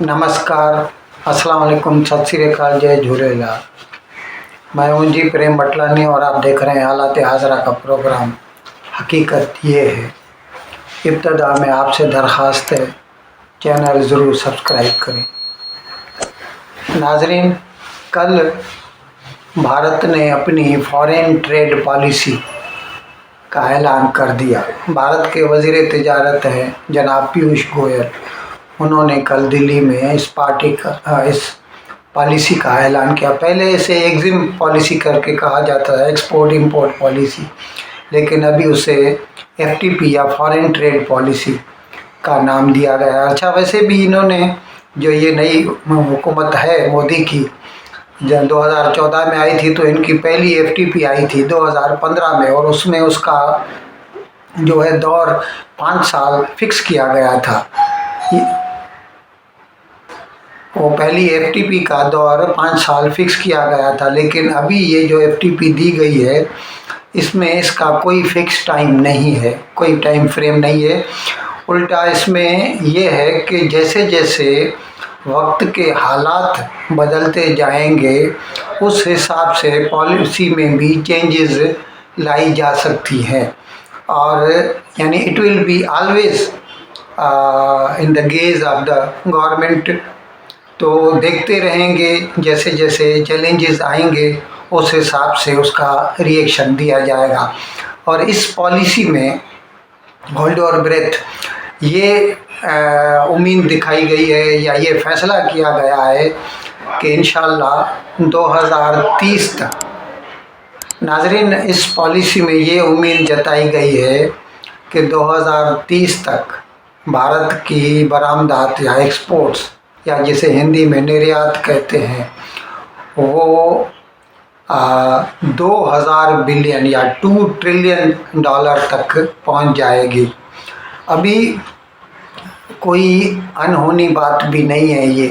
नमस्कार, अस्सलाम वालेकुम, सत श्री अकाल, जय झूलेलाल। मैं हूं जी प्रेम बटलानी और आप देख रहे हैं हालात हाजरा का प्रोग्राम। हकीकत ये है। इब्तदा में आपसे दरख्वास्त है, चैनल ज़रूर सब्सक्राइब करें। नाजरीन, कल भारत ने अपनी फॉरेन ट्रेड पॉलिसी का ऐलान कर दिया। भारत के वज़ीर तिजारत हैं जनाब पीयूष गोयल, उन्होंने कल दिल्ली में इस पॉलिसी का ऐलान किया। पहले इसे एग्जिम पॉलिसी करके कहा जाता है, एक्सपोर्ट इंपोर्ट पॉलिसी, लेकिन अभी उसे एफटीपी या फॉरेन ट्रेड पॉलिसी का नाम दिया गया। अच्छा, वैसे भी इन्होंने जो ये नई हुकूमत है मोदी की, जब 2014 में आई थी तो इनकी पहली एफटीपी आई थी 2015 में, और उसमें उसका जो है दौर 5 साल फिक्स किया गया था। वो पहली एफटीपी का दौर 5 साल फिक्स किया गया था, लेकिन अभी ये जो एफटीपी दी गई है इसमें इसका कोई फिक्स टाइम नहीं है, कोई टाइम फ्रेम नहीं है। उल्टा इसमें ये है कि जैसे जैसे वक्त के हालात बदलते जाएंगे उस हिसाब से पॉलिसी में भी चेंजेस लाई जा सकती हैं, और यानी it will be always in the gauge of the government. तो देखते रहेंगे, जैसे जैसे चैलेंजेस आएंगे उस हिसाब से उसका रिएक्शन दिया जाएगा। और इस पॉलिसी में होल्ड और ब्रेथ ये उम्मीद दिखाई गई है या ये फैसला किया गया है कि इंशाल्लाह 2030 तक, नाजरीन, इस पॉलिसी में ये उम्मीद जताई गई है कि 2030 तक भारत की बरामदात या एक्सपोर्ट्स, या जिसे हिंदी में निर्यात कहते हैं, वो 2000 बिलियन या 2 ट्रिलियन डॉलर तक पहुंच जाएगी। अभी कोई अनहोनी बात भी नहीं है ये,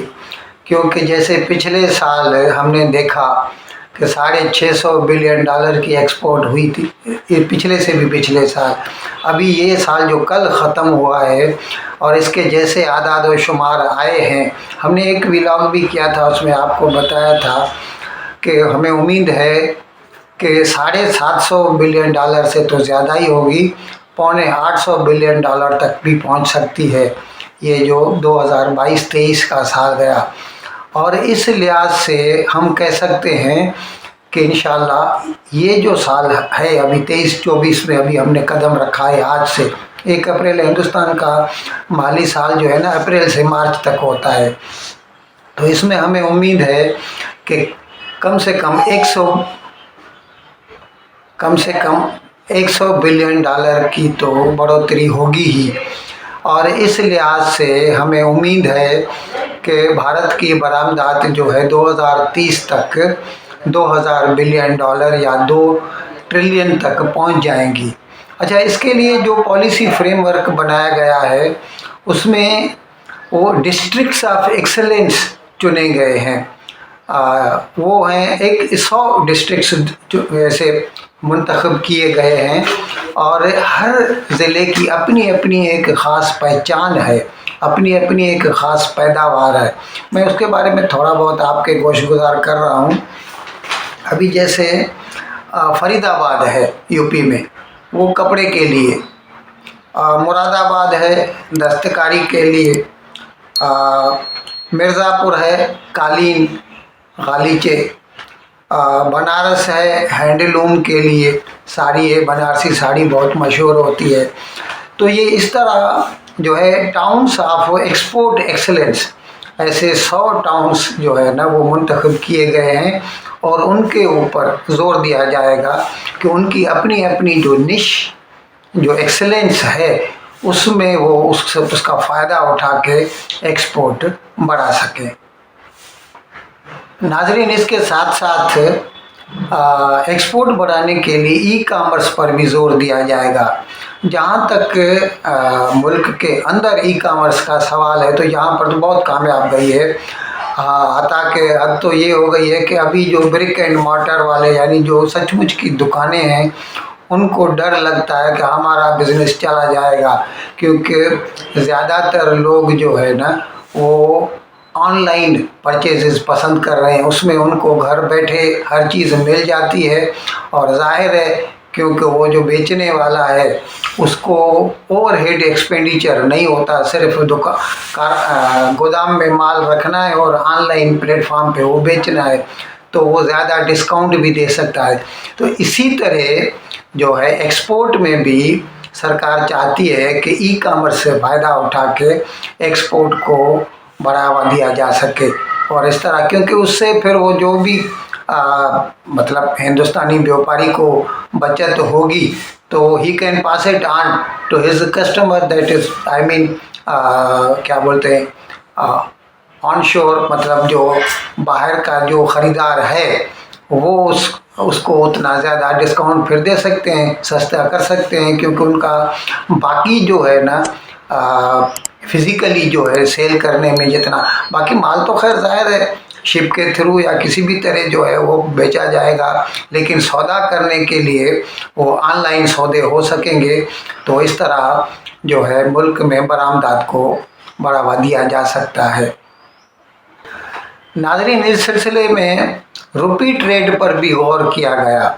क्योंकि जैसे पिछले साल हमने देखा कि 650 बिलियन डॉलर की एक्सपोर्ट हुई थी, ये पिछले से भी पिछले साल। अभी ये साल जो कल ख़त्म हुआ है और इसके जैसे आदाद व शुमार आए हैं, हमने एक व्लॉग भी किया था, उसमें आपको बताया था कि हमें उम्मीद है कि 750 बिलियन डॉलर से तो ज़्यादा ही होगी, 750 बिलियन डॉलर तक भी पहुंच सकती है ये जो 2022-23 का साल गया। और इस लिहाज से हम कह सकते हैं कि इंशाल्लाह ये जो साल है, अभी 23-24 में अभी हमने कदम रखा है, आज से 1 अप्रैल हिंदुस्तान का माली साल जो है ना, अप्रैल से मार्च तक होता है। तो इसमें हमें उम्मीद है कि कम से कम 100 बिलियन डॉलर की तो बढ़ोतरी होगी ही। और इस लिहाज से हमें उम्मीद है कि भारत की बरामदात जो है 2030 तक 2000 बिलियन डॉलर या 2 ट्रिलियन तक पहुंच जाएंगी। अच्छा, इसके लिए जो पॉलिसी फ्रेमवर्क बनाया गया है उसमें वो डिस्ट्रिक्ट्स ऑफ एक्सेलेंस चुने गए हैं। वो हैं 100 डिस्ट्रिक्ट्स ऐसे मुंतखब किए गए हैं, और हर ज़िले की अपनी अपनी एक ख़ास पहचान है, अपनी अपनी एक ख़ास पैदावार है। मैं उसके बारे में थोड़ा बहुत आपके गोशगुजार कर रहा हूँ। अभी जैसे फरीदाबाद है यूपी में, वो कपड़े के लिए, मुरादाबाद है दस्तकारी के लिए, मिर्ज़ापुर है कालीन गालीचे, बनारस है हैंडलूम के लिए, साड़ी है, बनारसी साड़ी बहुत मशहूर होती है। तो ये इस तरह जो है टाउन्स ऑफ एक्सपोर्ट एक्सेलेंस, ऐसे 100 टाउन्स जो है ना वो मुंतखब किए गए हैं, और उनके ऊपर जोर दिया जाएगा कि उनकी अपनी अपनी जो निश जो एक्सेलेंस है उसमें वो उसका फ़ायदा उठा के एक्सपोर्ट बढ़ा सकें। नाजरीन, इसके साथ साथ एक्सपोर्ट बढ़ाने के लिए ई कामर्स पर भी ज़ोर दिया जाएगा। जहाँ तक मुल्क के अंदर ई कामर्स का सवाल है तो यहाँ पर तो बहुत कामयाब गई है। हता के हद तो ये हो गई है कि अभी जो ब्रिक एंड मॉर्टर वाले, यानी जो सचमुच की दुकानें हैं, उनको डर लगता है कि हमारा बिज़नेस चला जाएगा, क्योंकि ज़्यादातर लोग जो है ना वो آن لائن پرچیزز پسند کر رہے ہیں، اس میں ان کو گھر بیٹھے ہر چیز مل جاتی ہے، اور ظاہر ہے کیونکہ وہ جو بیچنے والا ہے اس کو اوور ہیڈ ایکسپینڈیچر نہیں ہوتا، صرف گودام میں مال رکھنا ہے اور آن لائن پلیٹ فارم پہ وہ بیچنا ہے، تو وہ زیادہ ڈسکاؤنٹ بھی دے سکتا ہے۔ تو اسی طرح جو ہے ایکسپورٹ میں بھی سرکار چاہتی ہے کہ ای کامرس سے فائدہ اٹھا کے ایکسپورٹ کو بڑھاوا دیا جا سکے، اور اس طرح کیونکہ اس سے پھر وہ جو بھی مطلب ہندوستانی بیوپاری کو بچت ہوگی تو ہی can pass it on to his customer, that is I mean کیا بولتے ہیں آن شور، مطلب جو باہر کا جو خریدار ہے وہ اس کو اتنا زیادہ ڈسکاؤنٹ پھر دے سکتے ہیں، سستا کر سکتے ہیں، کیونکہ ان کا باقی جو ہے نا فزیکلی جو ہے سیل کرنے میں جتنا باقی مال تو خیر ظاہر ہے شپ کے تھرو یا کسی بھی طرح جو ہے وہ بیچا جائے گا، لیکن سودا کرنے کے لیے وہ آن لائن سودے ہو سکیں گے، تو اس طرح جو ہے ملک میں برآمدات کو بڑھاوا دیا جا سکتا ہے۔ ناظرین، اس سلسلے میں روپی ٹریڈ پر بھی غور کیا گیا۔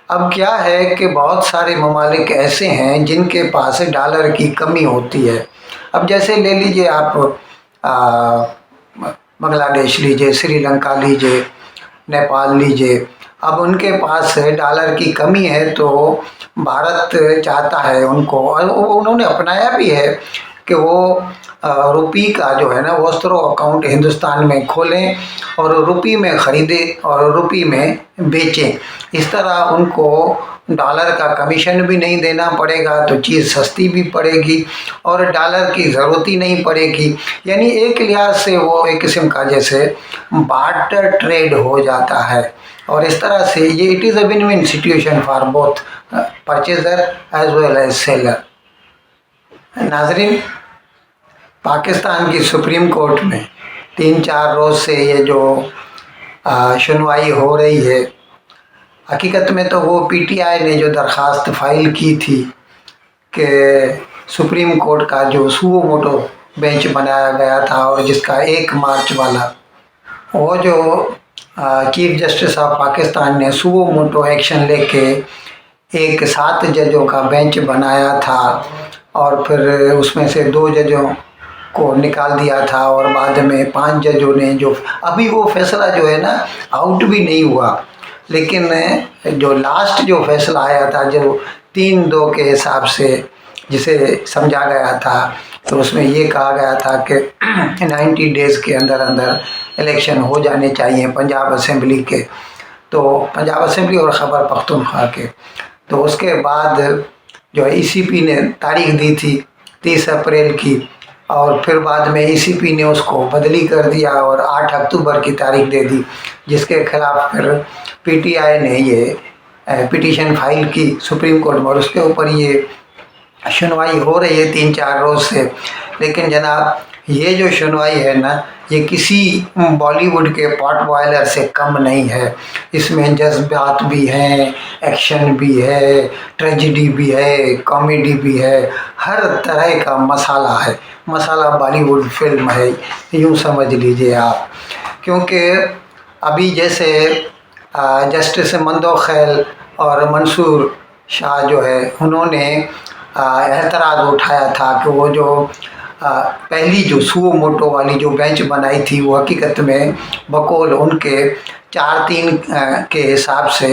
اب کیا ہے کہ بہت سارے ممالک ایسے ہیں جن کے پاس ڈالر کی کمی ہوتی ہے۔ اب جیسے لے لیجئے آپ بنگلہ دیش لیجئے، سری لنکا لیجئے، نیپال لیجئے، اب ان کے پاس ڈالر کی کمی ہے تو بھارت چاہتا ہے ان کو، اور انہوں نے اپنایا بھی ہے کہ وہ روپی کا جو ہے نا وہ اسٹرو اکاؤنٹ ہندوستان میں کھولیں اور روپی میں خریدیں اور روپی میں بیچیں، اس طرح ان کو ڈالر کا کمیشن بھی نہیں دینا پڑے گا تو چیز سستی بھی پڑے گی اور ڈالر کی ضرورت ہی نہیں پڑے گی، یعنی ایک لحاظ سے وہ ایک قسم کا جیسے بارٹر ٹریڈ ہو جاتا ہے، اور اس طرح سے یہ it is a one one situation for both purchaser as well as seller. ناظرین، پاکستان کی سپریم کورٹ میں 3-4 روز سے یہ جو سنوائی ہو رہی ہے، حقیقت میں تو وہ پی ٹی آئی نے جو درخواست فائل کی تھی کہ سپریم کورٹ کا جو سوو موٹو بینچ بنایا گیا تھا اور جس کا 1 مارچ والا وہ جو چیف جسٹس آف پاکستان نے سوو موٹو ایکشن لے کے ایک 7 ججوں کا بینچ بنایا تھا، اور پھر اس میں سے 2 ججوں کو نکال دیا تھا اور بعد میں 5 ججوں نے جو ابھی وہ فیصلہ جو ہے نا آؤٹ بھی نہیں ہوا، لیکن جو لاسٹ جو فیصلہ آیا تھا جو 3-2 کے حساب سے جسے سمجھا گیا تھا، تو اس میں یہ کہا گیا تھا کہ 90 ڈیز کے اندر الیکشن ہو جانے چاہیے پنجاب اسمبلی کے، تو پنجاب اسمبلی اور خیبر پختونخوا کے، تو اس کے بعد جو ای سی پی نے تاریخ دی تھی 30 اپریل کی، اور پھر بعد میں ای سی پی نے اس کو بدلی کر دیا اور 8 اکتوبر کی تاریخ دے دی، جس کے خلاف پھر پی ٹی آئی نے یہ پٹیشن فائل کی سپریم کورٹ میں، اور اس کے اوپر یہ سنوائی ہو رہی ہے 3-4 روز سے۔ لیکن جناب یہ جو سنوائی ہے نا یہ کسی بالی ووڈ کے پاٹ بوائلر سے کم نہیں ہے، اس میں جذبات بھی ہیں، ایکشن بھی ہے، ٹریجڈی بھی ہے، کامیڈی بھی ہے، ہر طرح کا مسالہ ہے، مسالہ بالی ووڈ فلم ہے یوں سمجھ لیجئے آپ، کیونکہ ابھی جیسے جسٹس مندوخیل اور منصور شاہ جو ہے انہوں نے اعتراض اٹھایا تھا کہ وہ جو پہلی جو سوو موٹو والی جو بینچ بنائی تھی وہ حقیقت میں بقول ان کے 4-3 کے حساب سے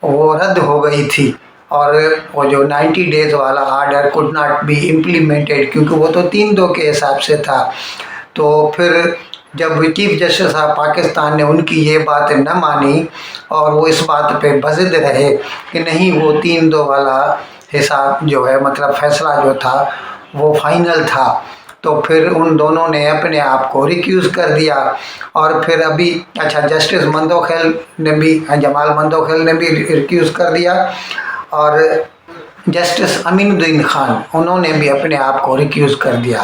وہ رد ہو گئی تھی، اور وہ جو 90 ڈیز والا order could not be implemented کیونکہ وہ تو 3-2 کے حساب سے تھا، تو پھر جب چیف جسٹس آف پاکستان نے ان کی یہ بات نہ مانی اور وہ اس بات پہ بضد رہے کہ نہیں وہ 3-2 والا حساب جو ہے مطلب فیصلہ جو تھا وہ فائنل تھا، تو پھر ان دونوں نے اپنے آپ کو ریکیوز کر دیا، اور پھر ابھی جسٹس مندوخیل نے بھی جمال مندوخیل نے بھی ریکیوز کر دیا، اور جسٹس امین الدین خان انہوں نے بھی اپنے آپ کو ریکیوز کر دیا۔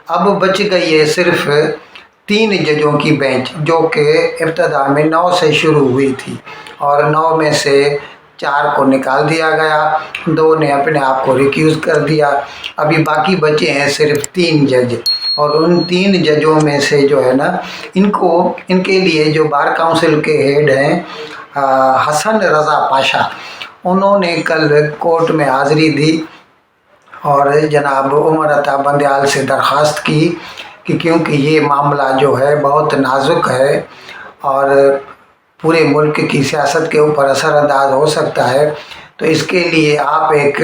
اب بچ گئی ہے صرف 3 ججوں کی بینچ جو کہ ابتدا میں 9 سے شروع ہوئی تھی، اور 9 میں سے 4 को निकाल दिया गया, 2 ने अपने आप को रिक्यूज़ कर दिया। अभी बाकी बचे हैं सिर्फ 3 जज, और उन 3 जजों में से जो है ना, इनके लिए जो बार काउंसिल के हेड हैं हसन रज़ा पाशा, उन्होंने कल कोर्ट में हाज़िरी दी और जनाब उमर अता बंदयाल से दरख्वास्त की कि क्योंकि ये मामला जो है बहुत नाजुक है और पूरे मुल्क की सियासत के ऊपर असरअंदाज हो सकता है, तो इसके लिए आप एक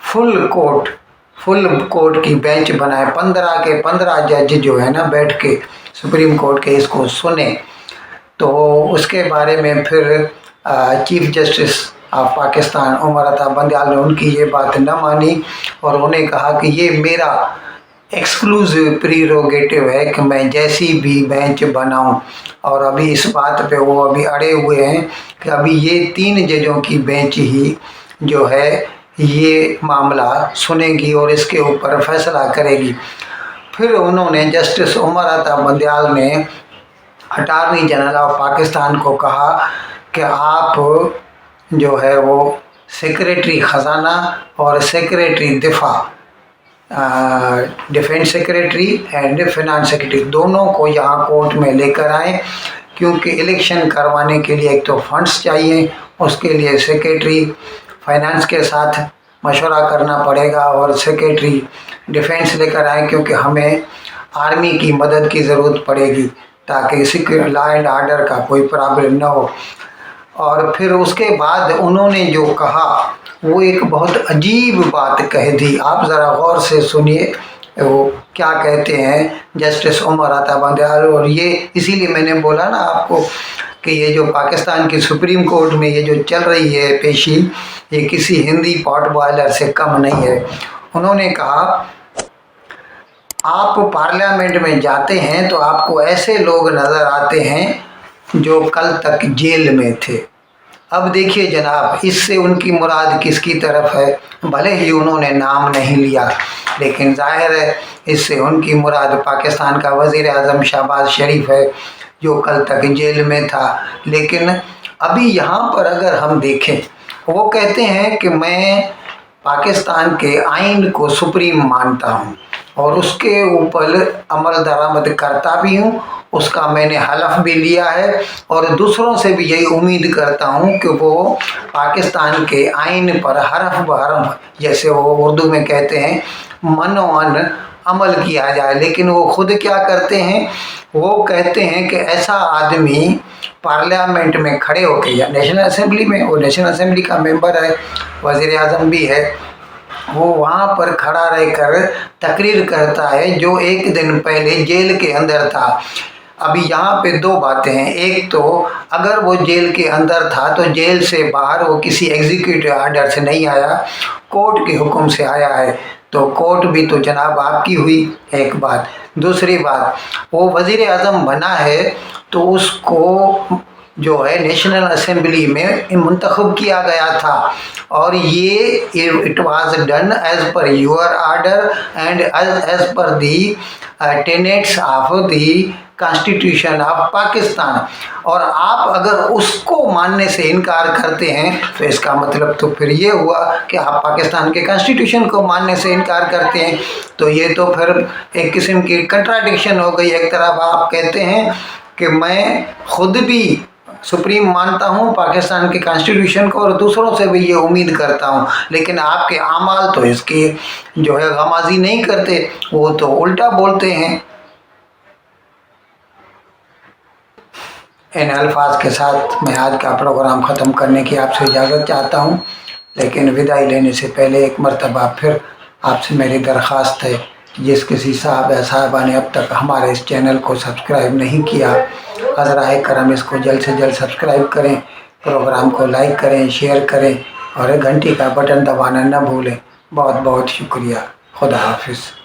फुल कोर्ट की बेंच बनाए, 15 के 15 जज जो है ना बैठ के सुप्रीम कोर्ट के इसको सुने। तो उसके बारे में फिर chief justice of Pakistan Umar Ata Bandial ने उनकी ये बात न मानी और उन्हें कहा कि ये मेरा एक्सक्लूसिव प्रीरोगेटिव है कि मैं जैसी भी बेंच बनाऊं, और अभी इस बात पे वो अभी अड़े हुए हैं कि अभी ये 3 जजों की बेंच ही जो है ये मामला सुनेगी और इसके ऊपर फैसला करेगी। फिर उन्होंने जस्टिस उमर अता बंदयाल ने अटॉर्नी जनरल ऑफ पाकिस्तान को कहा कि आप जो है वो सेक्रेटरी ख़जाना और सेक्रेटरी दिफा, defence secretary and finance secretary, दोनों को यहाँ कोर्ट में लेकर आएँ, क्योंकि इलेक्शन करवाने के लिए एक तो फंड्स चाहिए, उसके लिए सेक्रेटरी फाइनेंस के साथ मशवरा करना पड़ेगा और सेक्रेटरी डिफेंस लेकर आए क्योंकि हमें आर्मी की मदद की ज़रूरत पड़ेगी ताकि सिक्योर लॉ एंड आर्डर का कोई प्रॉब्लम न हो। और फिर उसके बाद उन्होंने जो कहा वो एक बहुत अजीब बात कह दी, आप ज़रा गौर से सुनिए वो क्या कहते हैं जस्टिस उमर अता बंदयाल। और ये इसीलिए मैंने बोला ना आपको कि ये जो पाकिस्तान की सुप्रीम कोर्ट में ये जो चल रही है पेशी, ये किसी हिंदी पॉट बॉयलर से कम नहीं है। उन्होंने कहा आप पार्लियामेंट में जाते हैं तो आपको ऐसे लोग नज़र आते हैं जो कल तक जेल में थे। अब देखिए जनाब, इससे उनकी मुराद किसकी तरफ है? भले ही उन्होंने नाम नहीं लिया, लेकिन जाहिर है इससे उनकी मुराद पाकिस्तान का वज़ीर आज़म शहबाज शरीफ है जो कल तक जेल में था। लेकिन अभी यहाँ पर अगर हम देखें, वो कहते हैं कि मैं पाकिस्तान के आइन को सुप्रीम मानता हूँ और उसके ऊपर अमल दरामद करता भी हूँ, उसका मैंने हलफ भी लिया है और दूसरों से भी यही उम्मीद करता हूँ कि वो पाकिस्तान के आइन पर हरफ बहरफ, जैसे वो उर्दू में कहते हैं, मनोअन अमल किया जाए। लेकिन वो खुद क्या करते हैं, वो कहते हैं कि ऐसा आदमी पार्लियामेंट में खड़े होकर या नेशनल असेंबली में, वो नेशनल असेंबली का मेंबर है, वज़ीर आज़म भी है, वो वहाँ पर खड़ा रहकर तकरीर करता है जो एक दिन पहले जेल के अंदर था। अभी यहाँ पे 2 बातें हैं, एक तो अगर वो जेल के अंदर था तो जेल से बाहर वो किसी एग्जीक्यूटिव आर्डर से नहीं आया, कोर्ट के हुक्म से आया है, तो कोर्ट भी तो जनाब आपकी हुई, एक बात। दूसरी बात, वो वज़ीर आज़म बना है तो उसको जो है नेशनल असेंबली में मुंतखब किया गया था और ये it was done as per your order and as per the tenets of the constitution of Pakistan. और आप अगर उसको मानने से इनकार करते हैं तो इसका मतलब तो फिर ये हुआ कि आप पाकिस्तान के कॉन्स्टिट्यूशन को मानने से इनकार करते हैं, तो ये तो फिर एक किस्म की कंट्राडिक्शन हो गई। एक तरफ आप कहते हैं कि मैं खुद भी सुप्रीम मानता हूँ पाकिस्तान के कॉन्स्टिट्यूशन को और दूसरों से भी ये उम्मीद करता हूँ, लेकिन आपके आमाल तो इसके जो है गमाजी नहीं करते, वो तो उल्टा बोलते हैं। इन अल्फाज के साथ मैं आज का प्रोग्राम ख़त्म करने की आपसे इजाज़त चाहता हूँ, लेकिन विदाई लेने से पहले एक मरतबा फिर आपसे मेरी दरख्वास्त है, जिस किसी साहब या साहबा ने अब तक हमारे इस चैनल को सब्सक्राइब नहीं किया, अज़राए करम इसको जल्द से जल्द सब्सक्राइब करें, प्रोग्राम को लाइक करें, शेयर करें और घंटी का बटन दबाना न भूलें। बहुत बहुत शुक्रिया। खुदा हाफिज़।